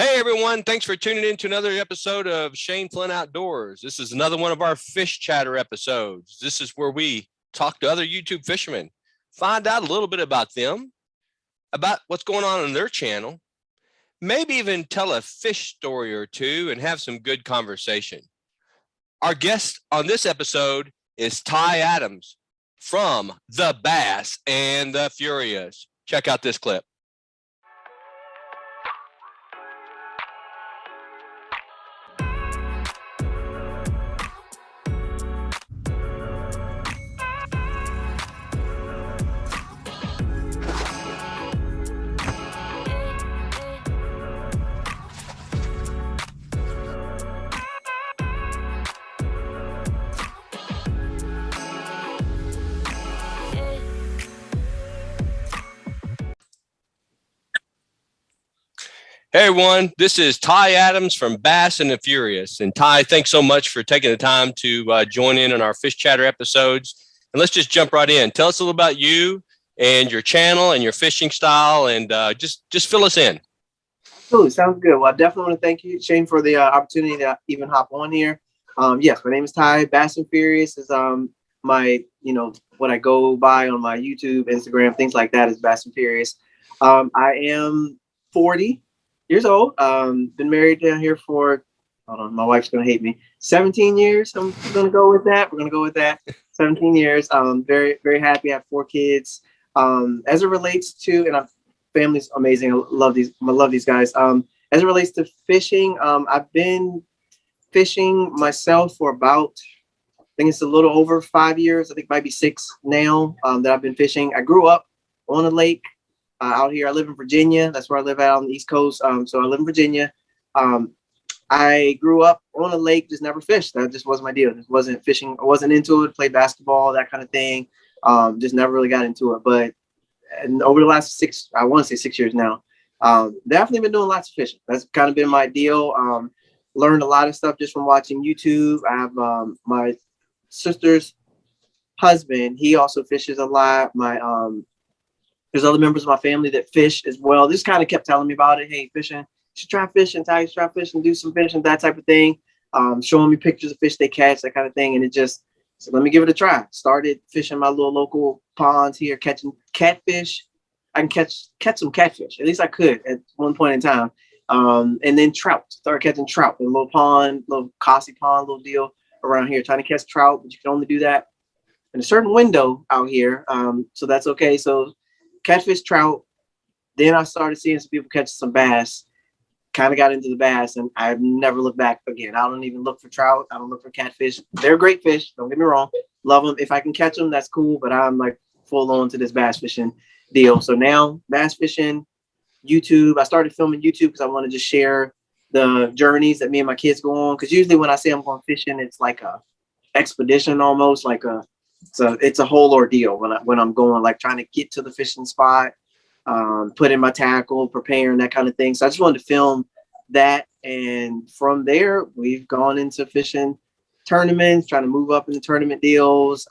Hey everyone, thanks for tuning in to another episode of Shane Flynn Outdoors. This is another one of our fish chatter episodes. This is where we talk to other YouTube fishermen, find out a little bit about them, about what's going on their channel, maybe even tell a fish story or two and have some good conversation. Our guest on this episode is Ty Adams from The Bass and the Furious. Check out this clip. Hey everyone, this is Ty Adams from Bass and the Furious. And Ty, thanks so much for taking the time to join in on our Fish Chatter episodes. And let's just jump right in. Tell us a little about you and your channel and your fishing style, and just fill us in. Cool, sounds good. Well, I definitely want to thank you, Shane, for the opportunity to even hop on here. Yes, my name is Ty. Bass and Furious is my, what I go by on my YouTube, Instagram, things like that is Bass and Furious. I am 40 years old. Been married down here for, hold on, my wife's gonna hate me, 17 years. I'm gonna go with that. We're gonna go with that. 17 years. Very, very happy. I have 4 kids. As it relates to, and family's amazing. I love these guys. As it relates to fishing, I've been fishing myself for about, I think it's a little over 5 years. I think it might be 6 now that I've been fishing. I grew up on a lake out here. I live in Virginia. That's where I live out on the East Coast. So I live in Virginia. I grew up on a lake, just never fished. That just wasn't my deal. Just wasn't fishing. I wasn't into it. Played basketball, that kind of thing. Just never really got into it. But over the last 6, I want to say 6 years now, definitely been doing lots of fishing. That's kind of been my deal. Learned a lot of stuff just from watching YouTube. I have my sister's husband. He also fishes a lot. There's other members of my family that fish as well. Just kind of kept telling me about it. Hey, fishing, you should try fishing, Ty, you should try fishing, do some fishing, that type of thing. Showing me pictures of fish they catch, that kind of thing. And it just, so let me give it a try. Started fishing my little local ponds here, catching catfish. I can catch some catfish. At least I could at one point in time. And then trout. Started catching trout in a little pond, little Kasi pond, little deal around here, trying to catch trout, but you can only do that in a certain window out here. So that's okay. So catfish, trout. Then I started seeing some people catch some bass. Kind of got into the bass, and I've never looked back again. I don't even look for trout. I don't look for catfish. They're great fish. Don't get me wrong. Love them. If I can catch them, that's cool. But I'm like full on to this bass fishing deal. So now bass fishing, YouTube. I started filming YouTube because I want to just share the journeys that me and my kids go on. Because usually when I say I'm going fishing, it's like a expedition almost, like it's a whole ordeal when I'm going, like trying to get to the fishing spot, put in my tackle, preparing, that kind of thing. So I just wanted to film that, and from there we've gone into fishing tournaments, trying to move up in the tournament deals,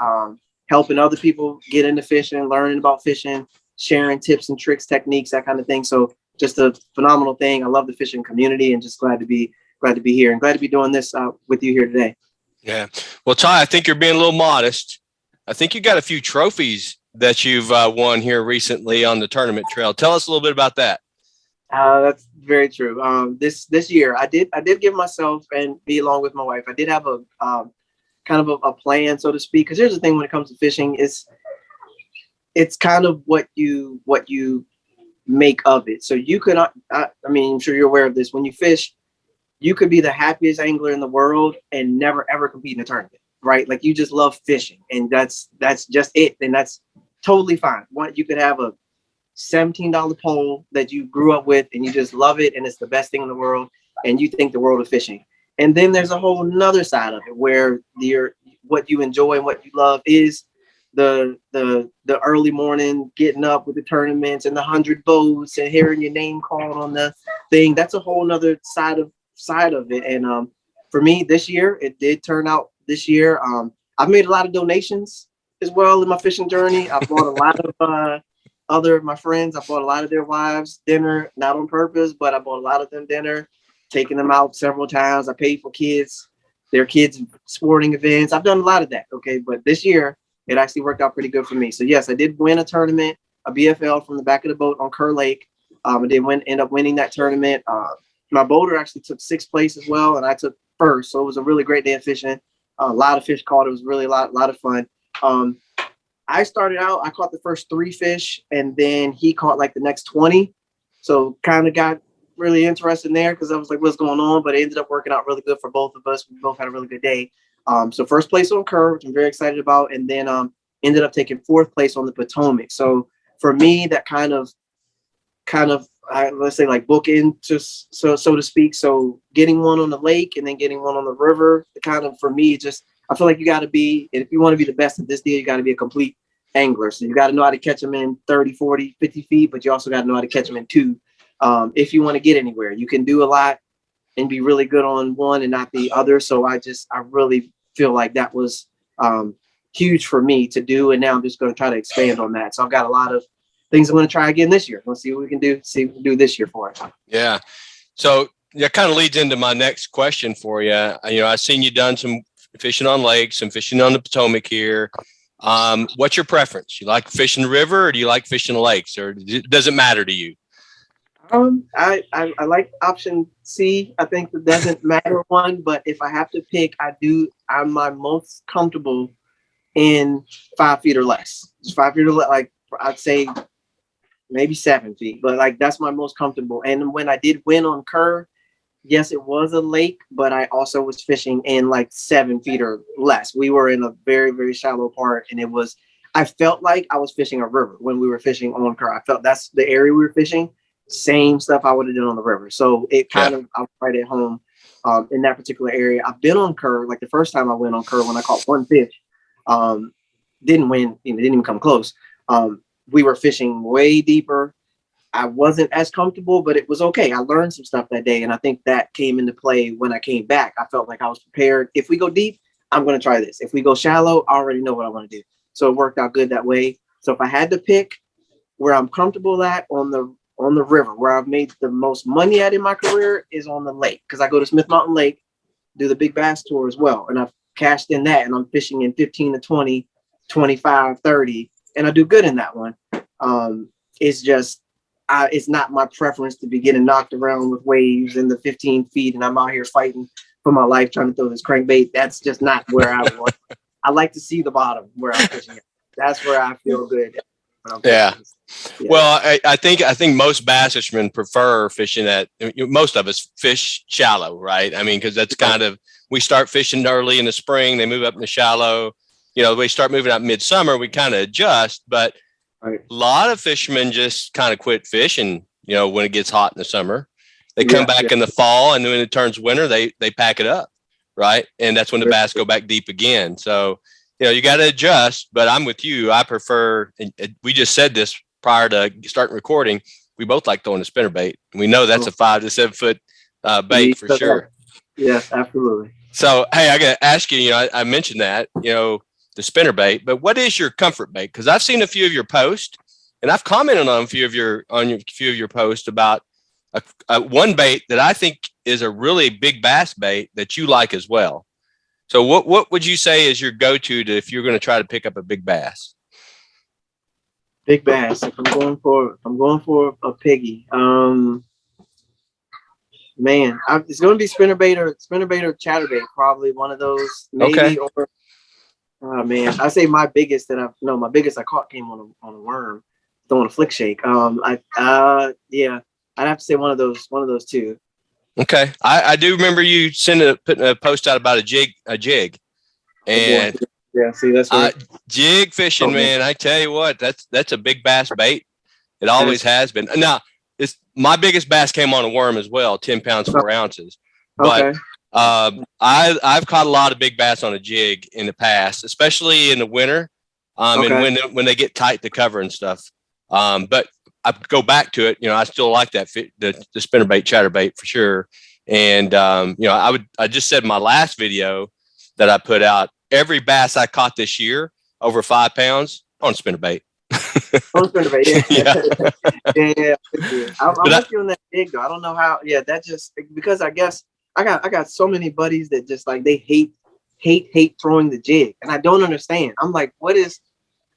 helping other people get into fishing, learning about fishing, sharing tips and tricks, techniques, that kind of thing. So just a phenomenal thing. I love the fishing community, and just glad to be here and glad to be doing this with you here today. Yeah. Well, Ty, I think you're being a little modest. I think you got a few trophies that you've won here recently on the tournament trail. Tell us a little bit about that. That's very true. This year, I did give myself, and me along with my wife, I did have a kind of a plan, so to speak. Because here's the thing: when it comes to fishing, it's kind of what you make of it. So you could, I mean, I'm sure you're aware of this. When you fish, you could be the happiest angler in the world and never ever compete in a tournament. Right? Like you just love fishing, and that's just it. And that's totally fine. You could have a $17 pole that you grew up with and you just love it, and it's the best thing in the world, and you think the world of fishing. And then there's a whole nother side of it where what you enjoy and what you love is the early morning getting up with the tournaments and the 100 boats and hearing your name called on the thing. That's a whole nother side of it. And for me this year, it did turn out this year. I've made a lot of donations as well in my fishing journey. I've bought a other of my friends. I bought a lot of their wives dinner, not on purpose, but I bought a lot of them dinner, taking them out several times. I paid for their kids' sporting events. I've done a lot of that. Okay. But this year, it actually worked out pretty good for me. So, yes, I did win a tournament, a BFL from the back of the boat on Kerr Lake. I did end up winning that tournament. My boater actually took 6th place as well, and I took 1st. So it was a really great day of fishing. A lot of fish caught. It was really a lot of fun. I started out, I caught the first 3 fish, and then he caught like the next 20. So kind of got really interested there because I was like, what's going on? But it ended up working out really good for both of us. We both had a really good day. So 1st place on Kerr, which I'm very excited about, and then ended up taking 4th place on the Potomac. So for me, that kind of let's say like bookend, so to speak. So getting one on the lake and then getting one on the river, kind of for me, just I feel like you got to be, if you want to be the best at this deal, you got to be a complete angler. So you got to know how to catch them in 30, 40, 50 feet, but you also got to know how to catch them in 2. If you want to get anywhere, you can do a lot and be really good on one and not the other. So I really feel like that was huge for me to do. And now I'm just going to try to expand on that. So I've got a lot of things I'm going to try again this year. Let's see what we can do this year for it. Yeah. So that kind of leads into my next question for you. I've seen you done some fishing on lakes, some fishing on the Potomac here. What's your preference? You like fishing the river, or do you like fishing the lakes, or does it matter to you? I like option C. I think it doesn't matter one, but if I have to pick, I'm my most comfortable in 5 feet or less. 5 feet or less, like I'd say maybe 7 feet, but like that's my most comfortable. And when I did win on Kerr, yes, it was a lake, but I also was fishing in like 7 feet or less. We were in a very, very shallow part, and I felt like I was fishing a river when we were fishing on Kerr. I felt that's the area we were fishing. Same stuff I would have done on the river. So it I was right at home in that particular area. I've been on Kerr, like the first time I went on Kerr when I caught 1 fish. Didn't win, didn't even come close. We were fishing way deeper. I wasn't as comfortable, but it was okay. I learned some stuff that day, and I think that came into play when I came back. I felt like I was prepared. If we go deep, I'm going to try this. If we go shallow, I already know what I want to do. So it worked out good that way. So if I had to pick where I'm comfortable at on the river, where I've made the most money at in my career is on the lake, because I go to Smith Mountain Lake, do the Big Bass Tour as well, and I've cashed in that, and I'm fishing in 15 to 20, 25, 30, and I do good in that one. It's just it's not my preference to be getting knocked around with waves in the 15 feet, and I'm out here fighting for my life trying to throw this crankbait. That's just not where I want. I like to see the bottom where I'm fishing at. That's where I feel good. Yeah. Well, I think most bass fishermen prefer fishing most of us fish shallow, right? I mean, because that's kind of, we start fishing early in the spring, they move up in the shallow. We start moving up midsummer, we kind of adjust, but a lot of fishermen just kind of quit fishing, when it gets hot in the summer. They come back in the fall, and when it turns winter, they pack it up, right? And that's when the bass go back deep again. So, you got to adjust, but I'm with you. I prefer, we just said this prior to starting recording, we both like throwing a spinnerbait. We know that's a 5 to 7 foot bait for sure. Yes, absolutely. So, hey, I got to ask you, I mentioned that, the spinnerbait, but what is your comfort bait? Because I've seen a few of your posts, and I've commented on a few of your posts about one bait that I think is a really big bass bait that you like as well. So what would you say is your go-to if you're going to try to pick up a big bass? Big bass. If I'm going for a piggy, man, it's going to be spinnerbait or chatterbait. Probably one of those. Maybe. Okay. Or man, I say my biggest I caught came on a worm, throwing a flick shake. I'd have to say one of those two. Okay, I do remember you putting a post out about a jig, and see, that's right. Jig fishing, man. I tell you what, that's a big bass bait. It always has been. Now, my biggest bass came on a worm as well, 10 pounds 4 ounces. But I've caught a lot of big bass on a jig in the past, especially in the winter, and when they get tight to cover and stuff. But I go back to it, I still like the spinnerbait, chatterbait for sure. And, I just said in my last video that I put out, every bass I caught this year over 5 pounds on spinnerbait. On spinnerbait, yeah. Yeah. Yeah, yeah. I'm But with you on that jig though. I don't know how. Yeah, that just because I guess I got so many buddies that just like they hate throwing the jig, and I don't understand. I'm like, what is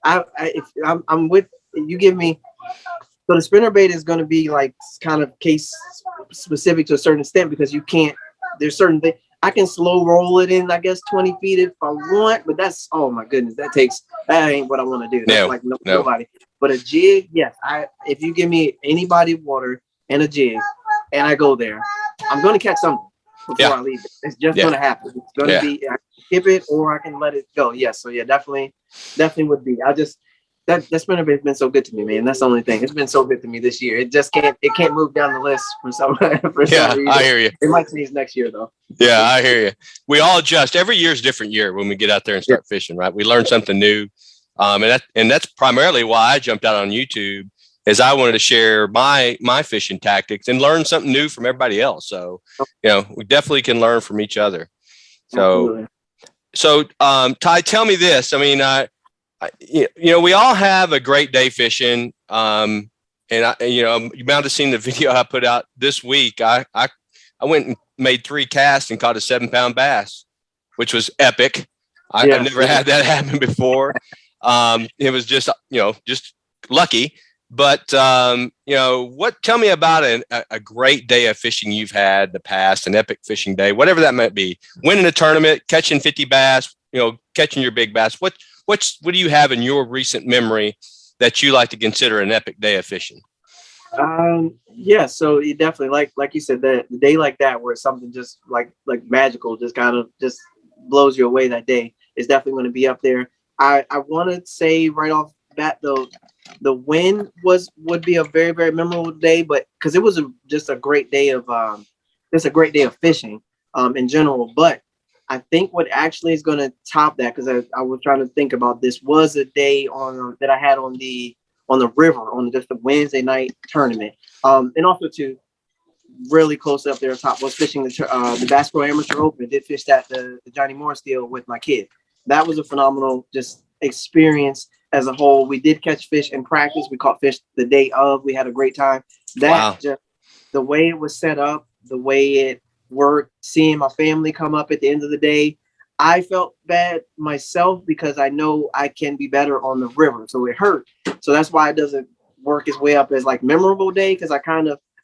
if I'm with you give me so the spinnerbait is going to be like kind of case specific to a certain extent because you can't. There's certain things I can slow roll it in. I guess 20 feet if I want, but that's oh my goodness, that ain't what I want to do. That's no, like no. nobody. But a jig, yes. If you give me any body of water and a jig, and I go there, I'm going to catch something before Yeah. I leave it. It's just Yeah. going to happen. It's going to Yeah. be I can skip it or I can let it go. Yes. So yeah, definitely would be. That spinnerbait's been so good to me, man. That's the only thing. It's been so good to me this year. It can't move down the list for some Yeah, reason. I hear you. It might change next year though. Yeah, I hear you. We all adjust. Every year is a different year when we get out there and start fishing, right? We learn something new. And that's primarily why I jumped out on YouTube is I wanted to share my fishing tactics and learn something new from everybody else. So, we definitely can learn from each other. So, Absolutely. Ty, tell me this. I mean, we all have a great day fishing. And you might have seen the video I put out this week. I went and made 3 casts and caught a 7-pound bass, which was epic. I've never had that happen before. It was just lucky. But tell me about a great day of fishing you've had in the past, an epic fishing day, whatever that might be. Winning a tournament, catching 50 bass, catching your big bass. What do you have in your recent memory that you like to consider an epic day of fishing? Yeah, so you definitely like you said, that the day like that where something just like magical just kind of just blows you away that day is definitely going to be up there. I want to say right off the bat though, the win would be a very, very memorable day, but because it was just a great day of fishing in general. But I think what actually is going to top that, because I was trying to think about this, was a day that I had on the river on just the Wednesday night tournament. And also too, really close up there top was fishing the Bass Pro Amateur Open. Did fish the Johnny Morris deal with my kid. That was a phenomenal just experience as a whole. We did catch fish in practice. We caught fish the day of. We had a great time. Just the way it was set up, the way it worked, seeing my family come up at the end of the day. I felt bad myself because I know I can be better on the river. So it hurt. So that's why it doesn't work its way up as like memorable day, because I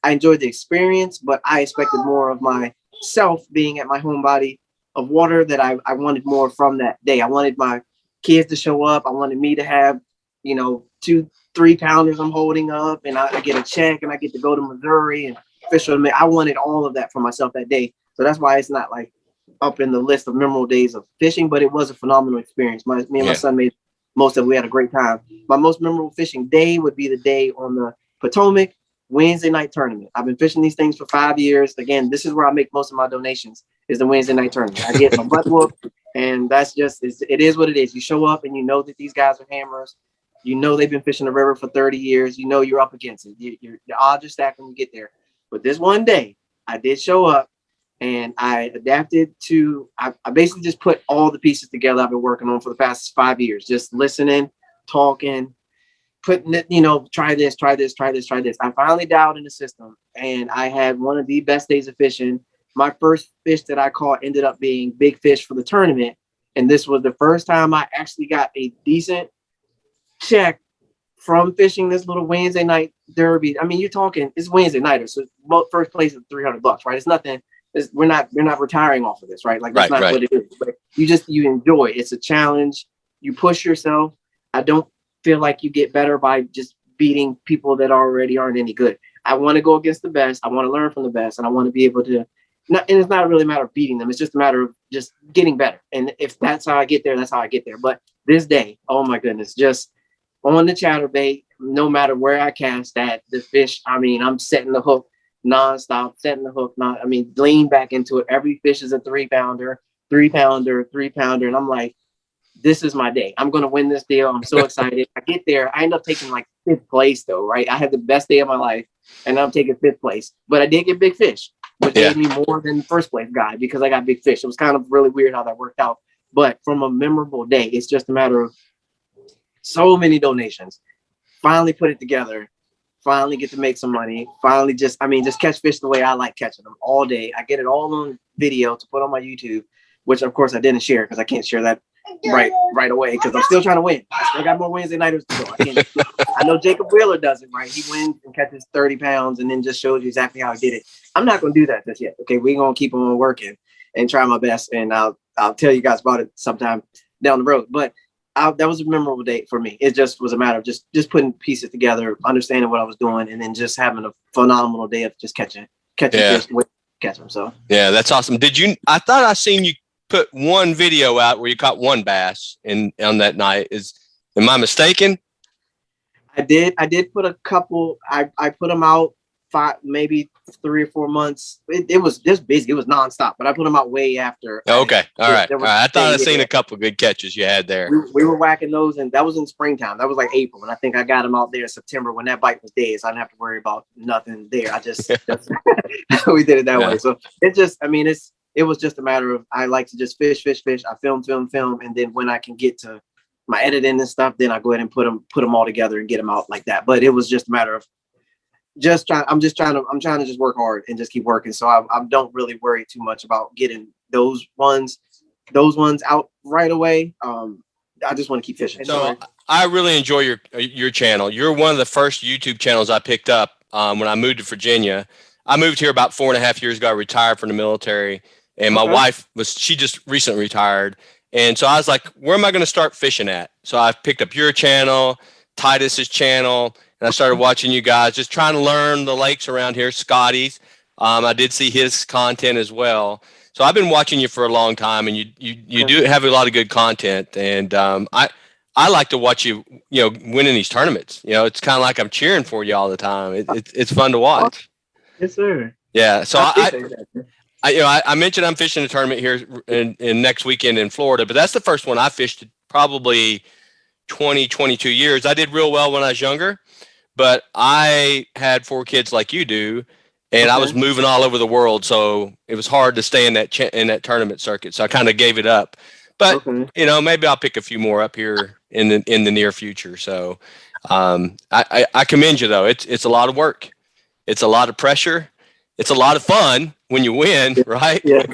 enjoyed the experience, but I expected more of myself being at my home body of water, that I wanted more from that day. I wanted my kids to show up. I wanted me to have, 2-3 pounders I'm holding up, and I get a check and I get to go to Missouri and fish with me. I wanted all of that for myself that day. So that's why it's not like up in the list of memorable days of fishing, but it was a phenomenal experience. Me and my son made most of it. We had a great time. My most memorable fishing day would be the day on the Potomac Wednesday night tournament. I've been fishing these things for 5 years. Again, this is where I make most of my donations, is the Wednesday night tournament. I get my butt whooped, and that's just, it is what it is. You show up and you know that these guys are hammers. You know they've been fishing the river for 30 years. You know you're up against it. The odds are stacked when you get there. But this one day, I did show up, and I adapted to, I basically just put all the pieces together I've been working on for the past 5 years. Just listening, talking, putting it, try this. I finally dialed in the system, and I had one of the best days of fishing. My first fish that I caught ended up being big fish for the tournament. And this was the first time I actually got a decent check from fishing this little Wednesday night derby. I mean, you're talking, it's Wednesday night, so first place is $300, right? It's nothing. We're not retiring off of this, right? Like that's not what it is. But you enjoy it. It's a challenge. You push yourself. I don't feel like you get better by just beating people that already aren't any good. I want to go against the best. I want to learn from the best, and I want to be able to. And it's not really a matter of beating them. It's just a matter of just getting better. And if that's how I get there, that's how I get there. But this day, oh my goodness, just on the chatterbait, no matter where I cast at the fish. I mean, I'm setting the hook nonstop, lean back into it. Every fish is a 3-pounder, and I'm like, this is my day. I'm going to win this deal. I'm so excited. I get there. I end up taking like 5th place though, right? I had the best day of my life, and I'm taking 5th place, but I did get big fish, which gave me more than the first place guy because I got big fish. It was kind of really weird how that worked out. But from a memorable day, it's just a matter of so many donations, finally put it together. Finally get to make some money. Finally just catch fish the way I like catching them all day. I get it all on video to put on my YouTube, which of course I didn't share because I can't share that right away because I'm still trying to win. I still got more Wednesday nighters to go. I know Jacob Wheeler does it right. He wins and catches 30 pounds and then just shows you exactly how he did it. I'm not going to do that just yet. Okay, we're going to keep on working and try my best, and I'll tell you guys about it sometime down the road. But that was a memorable day for me. It just was a matter of just putting pieces together, understanding what I was doing, and then just having a phenomenal day of just catching fish, catch them. So yeah, that's awesome. I thought I seen you put one video out where you caught one bass on that night. Am I mistaken? I did put a couple. I put them out maybe 3 or 4 months. It was just busy. It was nonstop, but I put them out way after. Okay. All right. I thought I'd seen a couple good catches you had there. We were whacking those, and that was in springtime. That was like April, and I think I got them out there in September when that bite was dead, so I didn't have to worry about nothing there. I just we did it that way. So it was just a matter of, I like to just fish. I film, and then when I can get to my editing and stuff, then I go ahead and put them all together and get them out like that. But it was just a matter of I'm trying to just work hard and just keep working. So I don't really worry too much about getting those ones out right away. I just want to keep fishing. So I really enjoy your channel. You're one of the first YouTube channels I picked up when I moved to Virginia. I moved here about 4.5 years ago. I retired from the military, and my wife she just recently retired. And so I was like, where am I going to start fishing at? So I picked up your channel, Titus's channel, and I started watching you guys, just trying to learn the lakes around here, Scotty's. I did see his content as well. So I've been watching you for a long time, and you do have a lot of good content. And I like to watch you, winning these tournaments. It's kind of like I'm cheering for you all the time. It's fun to watch. Yes, sir. Yeah. So I mentioned I'm fishing a tournament here in next weekend in Florida, but that's the first one I fished probably 22 years. I did real well when I was younger, but I had 4 kids like you do, and I was moving all over the world, so it was hard to stay in that tournament circuit. So I kind of gave it up. But maybe I'll pick a few more up here in the near future. So I commend you though. It's a lot of work. It's a lot of pressure. It's a lot of fun when you win, right? Yeah,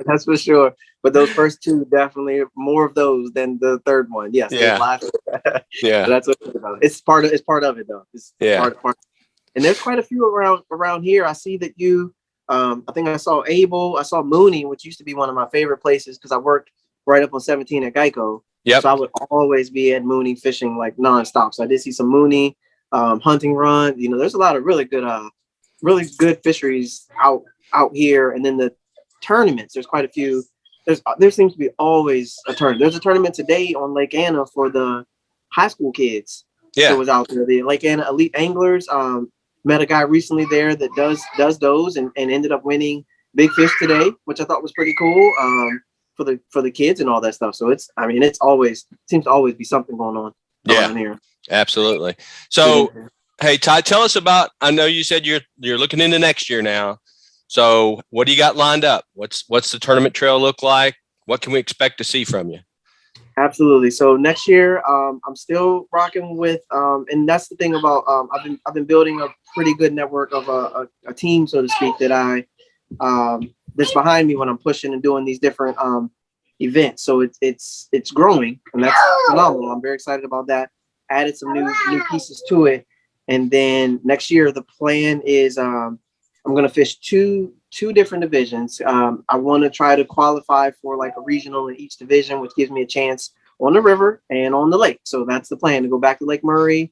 that's for sure. But those first 2, definitely more of those than the third one. Yes. Yeah. Yeah. That's what it's about. It's part of it though. It's part. And there's quite a few around here. I see that you, I think I saw Abel. I saw Mooney, which used to be one of my favorite places because I worked right up on 17 at Geico. Yep. So I would always be at Mooney fishing like nonstop. So I did see some Mooney, Hunting Run. There's a lot of really good fisheries out here. And then the tournaments, there's quite a few. There seems to be always a tournament. There's a tournament today on Lake Anna for the high school kids. Yeah. That was out there. The Lake Anna Elite Anglers. Met a guy recently there that does those and ended up winning big fish today, which I thought was pretty cool. For the kids and all that stuff. So it seems to always be something going on around here. Absolutely. So hey, Ty, tell us about, I know you said you're looking into next year now. So what do you got lined up? What's the tournament trail look like? What can we expect to see from you? Absolutely. So next year, I'm still rocking with, and that's the thing about, I've been building a pretty good network of a team, so to speak, that that's behind me when I'm pushing and doing these different events. So it's growing, and that's phenomenal. I'm very excited about that. Added some new pieces to it, and then next year the plan is I'm going to fish two different divisions. I want to try to qualify for like a regional in each division, which gives me a chance on the river and on the lake. So that's the plan, to go back to Lake Murray.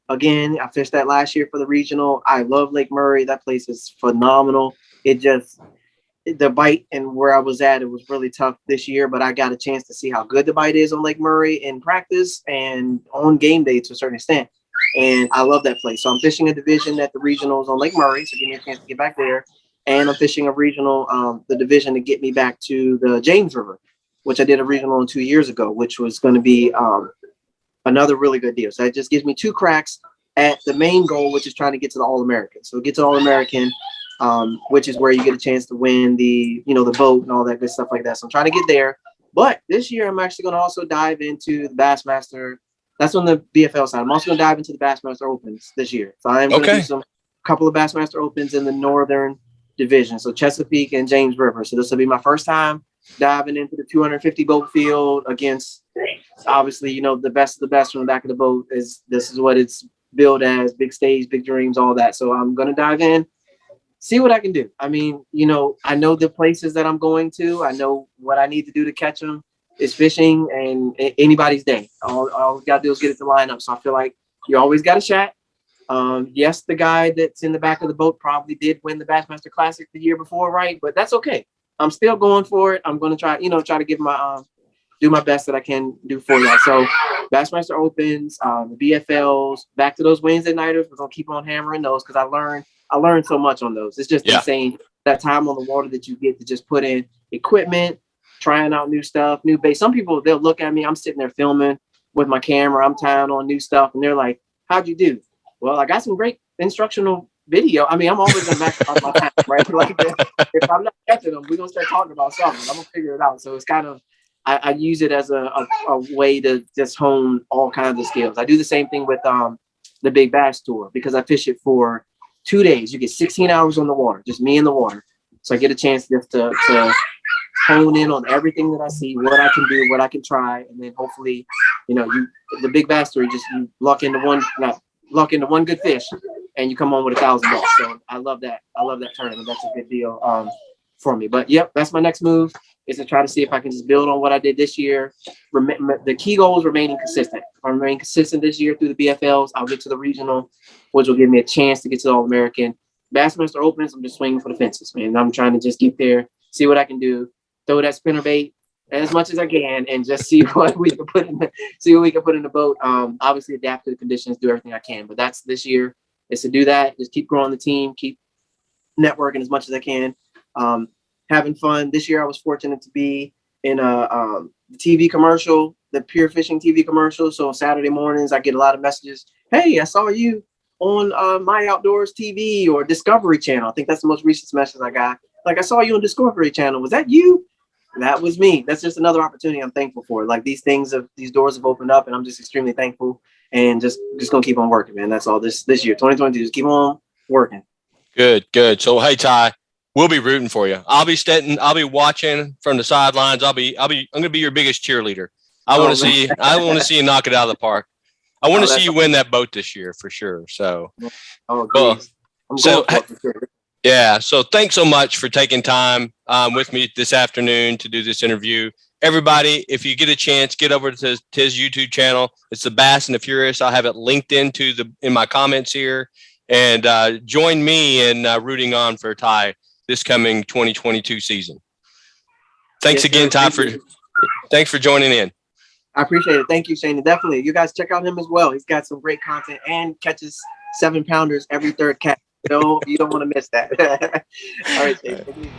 Again, I fished that last year for the regional. I love Lake Murray. That place is phenomenal. The bite and where I was at, it was really tough this year, but I got a chance to see how good the bite is on Lake Murray in practice and on game day to a certain extent. And I love that place. So I'm fishing a division at the regionals on Lake Murray. So give me a chance to get back there. And I'm fishing a regional, the division to get me back to the James River, which I did a regional on 2 years ago, which was going to be another really good deal. So that just gives me 2 cracks at the main goal, which is trying to get to the All-American. So get to All-American, which is where you get a chance to win the vote and all that good stuff like that. So I'm trying to get there. But this year I'm actually going to also dive into the Bassmaster That's on the BFL side. I'm also going to dive into the Bassmaster Opens this year. So I am going to do some couple of Bassmaster Opens in the Northern Division, so Chesapeake and James River. So this will be my first time diving into the 250 boat field against, obviously, you know, the best of the best from the back of the boat. This is what it's billed as: big stage, big dreams, all that. So I'm going to dive in, see what I can do. I mean, you know, I know the places that I'm going to. I know what I need to do to catch them. It's fishing and anybody's day. All we got to do is get it to line up. So I feel like you always got a shot. Yes, the guy that's in the back of the boat probably did win the Bassmaster Classic the year before, right? But that's okay. I'm still going for it. I'm going to try to give my do my best that I can do for that. So Bassmaster Opens, the BFLs, back to those Wednesday nighters. We're gonna keep on hammering those because I learned so much on those. It's just insane that time on the water that you get to just put in equipment, trying out new stuff, new bait. Some people, they'll look at me, I'm sitting there filming with my camera, I'm tying on new stuff, and they're like, "How'd you do?" Well, I got some great instructional video. I mean, I'm always gonna maximize my time, right? Like, if I'm not catching them, we're gonna start talking about something. I'm gonna figure it out. So it's kind of, I use it as a way to just hone all kinds of skills. I do the same thing with the Big Bass Tour because I fish it for 2 days. You get 16 hours on the water, just me in the water. So I get a chance just to hone in on everything that I see, what I can do, what I can try, and then hopefully, you know, the Big Bass Tour, you luck into one good fish, and you come on with $1,000. So I love that. I love that tournament. That's a good deal for me. But yep, that's my next move, is to try to see if I can just build on what I did this year. The key goal is remaining consistent. If I remain consistent this year through the BFLs, I'll get to the regional, which will give me a chance to get to the All-American. Bassmaster Opens, I'm just swinging for the fences, man. I'm trying to just get there, see what I can do, throw that spinner bait as much as I can, and just see what we can put in the boat. Obviously adapt to the conditions, do everything I can. But that's this year, is to do that, just keep growing the team, keep networking as much as I can. Having fun. This year I was fortunate to be in a TV commercial, the Pure Fishing TV commercial. So on Saturday mornings I get a lot of messages. Hey, I saw you on My Outdoors TV or Discovery Channel. I think that's the most recent message I got. Like, I saw you on Discovery Channel. Was that you? That was me. That's just another opportunity I'm thankful for. Like, these doors have opened up, and I'm just extremely thankful, and just gonna keep on working, man. That's all this year, 2022. Just keep on working. Good. So hey, Ty, we'll be rooting for you. I'll be watching from the sidelines. I'm gonna be your biggest cheerleader. I want to see you knock it out of the park. I want to see you win that boat this year for sure. So, yeah. So thanks so much for taking time with me this afternoon to do this interview. Everybody, if you get a chance, get over to his YouTube channel. It's the Bass and the Furious. I'll have it linked in my comments here, and join me in rooting on for Ty this coming 2022 season. Thanks again, Ty, thanks for joining in. I appreciate it. Thank you, Shane. And definitely, you guys check out him as well. He's got some great content and catches 7-pounders every third catch. So you don't want to miss that. All right, Shane.